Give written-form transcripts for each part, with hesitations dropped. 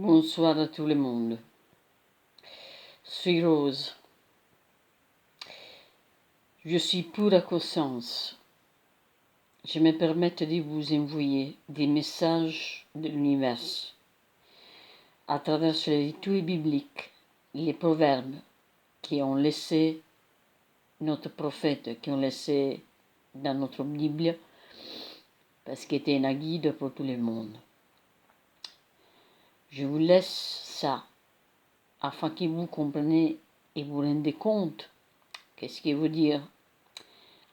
Bonsoir à tout le monde. Je suis Rose. Je suis pure conscience. Je me permets de vous envoyer des messages de l'univers à travers les lectures bibliques, les proverbes qui ont laissé notre prophète, qui ont laissé dans notre Bible, parce qu'il était un guide pour tout le monde. Je vous laisse ça afin que vous compreniez et vous rendez compte qu'est-ce qu'il veut dire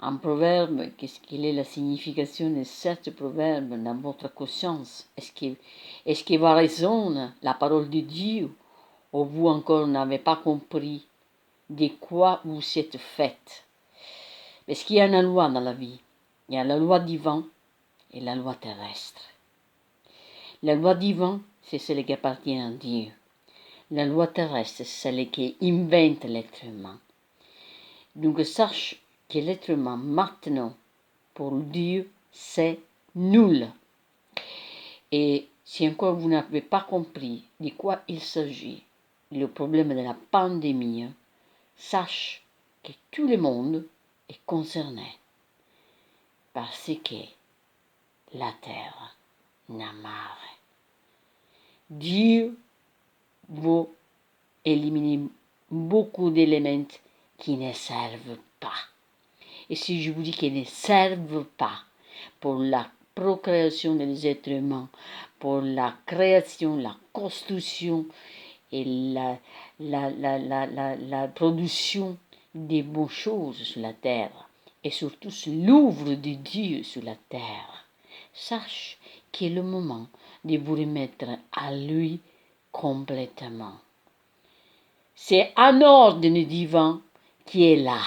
un proverbe, qu'est-ce qu'il est la signification de ce proverbe dans votre conscience. Est-ce qu'il va résonner la parole de Dieu ou vous encore n'avez pas compris de quoi vous êtes fait? Parce qu'il y a une loi dans la vie. Il y a la loi divine et la loi terrestre. La loi divine, c'est celle qui appartient à Dieu. La loi terrestre, c'est celle qui invente l'être humain. Donc sache que l'être humain, maintenant, pour Dieu, c'est nul. Et si encore vous n'avez pas compris de quoi il s'agit, le problème de la pandémie, sache que tout le monde est concerné parce que la terre n'a marre. Dieu veut éliminer beaucoup d'éléments qui ne servent pas. Et si je vous dis qu'ils ne servent pas pour la procréation des êtres humains, pour la création, la construction et la production des bonnes choses sur la terre, et surtout l'œuvre de Dieu sur la terre, sache qu'il est le moment de vous remettre à lui complètement. C'est un ordre divin qui est là.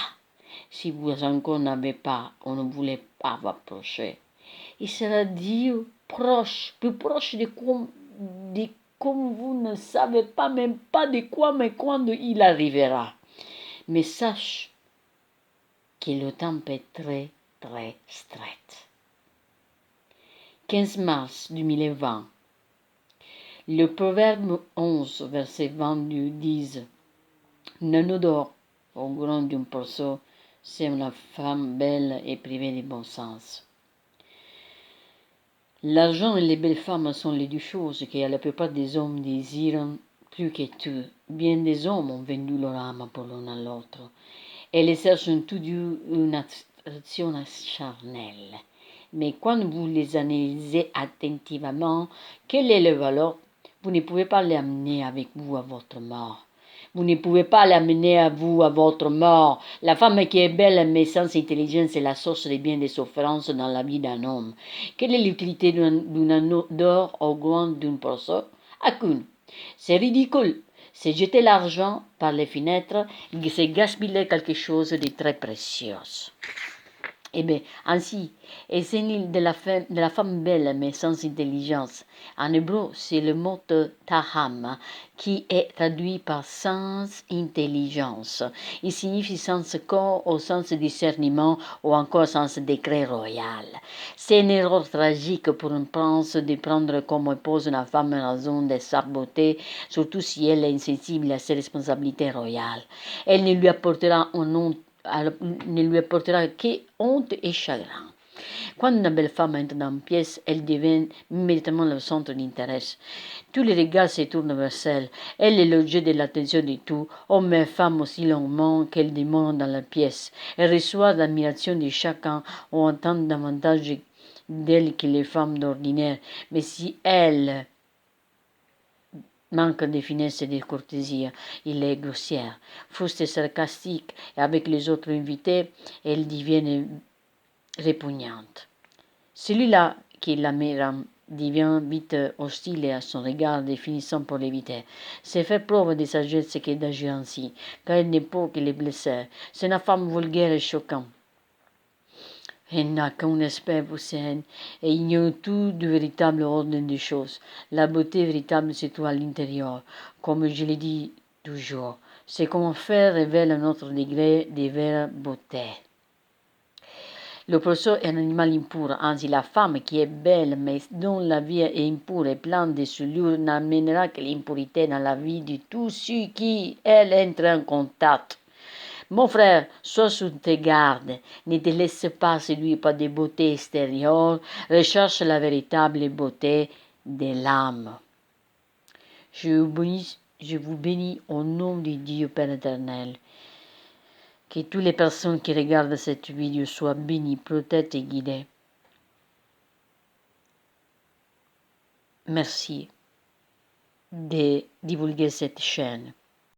Si vous encore n'avez pas, on ne voulait pas vous approcher, il sera Dieu proche, plus proche de comme vous ne savez pas, même pas de quoi, mais quand il arrivera. Mais sache que le temps est très, très strict. 15 mars 2020, le proverbe 11, verset 22 dit « Une odeur au grand d'un porceau, c'est une femme belle et privée de bon sens. » L'argent et les belles femmes sont les deux choses que la plupart des hommes désirent plus que tout. Bien des hommes ont vendu leur âme pour l'un à l'autre. Et les cherchent tous deux une attraction charnelle. Mais quand vous les analysez attentivement, quelle est leur valeur? Vous ne pouvez pas l'amener avec vous à votre mort. Vous ne pouvez pas l'amener à vous à votre mort. La femme qui est belle mais sans intelligence est la source de bien des souffrances dans la vie d'un homme. Quelle est l'utilité d'une anneau d'or au grand d'une porceau? Aucune. C'est ridicule. C'est jeter l'argent par les fenêtres, c'est gaspiller quelque chose de très précieux. Eh bien, ainsi, et c'est l'île de la femme belle mais sans intelligence. En hébreu, c'est le mot taham, qui est traduit par sans intelligence. Il signifie sans corps au sens discernement ou encore sans décret royal. C'est une erreur tragique pour un prince de prendre comme épouse une femme en raison de sa beauté, surtout si elle est insensible à ses responsabilités royales. Elle ne lui apportera ne lui apportera que honte et chagrin. Quand une belle femme entre dans une pièce, elle devient immédiatement le centre d'intérêt. Tous les regards se tournent vers elle. Elle est l'objet de l'attention de tout, hommes et femmes aussi longuement qu'elle demeure dans la pièce. Elle reçoit l'admiration de chacun ou entend davantage d'elle que les femmes d'ordinaire. Mais si elle manque de finesse et de courtoisie, il est grossière, fausse, sarcastique, et avec les autres invités, elle devient répugnante. Celui-là qui la mère devient vite hostile à son regard et finissant pour l'éviter. C'est faire preuve de sagesse que d'agir ainsi, car elle ne peut que les blesser. C'est une femme vulgaire et choquante. Elle n'a qu'un aspect obscène et ignore tout du véritable ordre des choses. La beauté véritable se trouve à l'intérieur, comme je l'ai dit toujours. C'est comment faire révèle notre degré de vraie beauté. L'oppresseur est un animal impur, ainsi la femme qui est belle mais dont la vie est impure et pleine de souillure n'amènera que l'impurité dans la vie de tous ceux qui elle entre en contact. Mon frère, sois sur tes gardes, ne te laisse pas séduire par des beautés extérieures, recherche la véritable beauté de l'âme. Je vous bénis au nom de Dieu Père éternel. Que toutes les personnes qui regardent cette vidéo soient bénies, protègées et guidées. Merci de divulguer cette chaîne.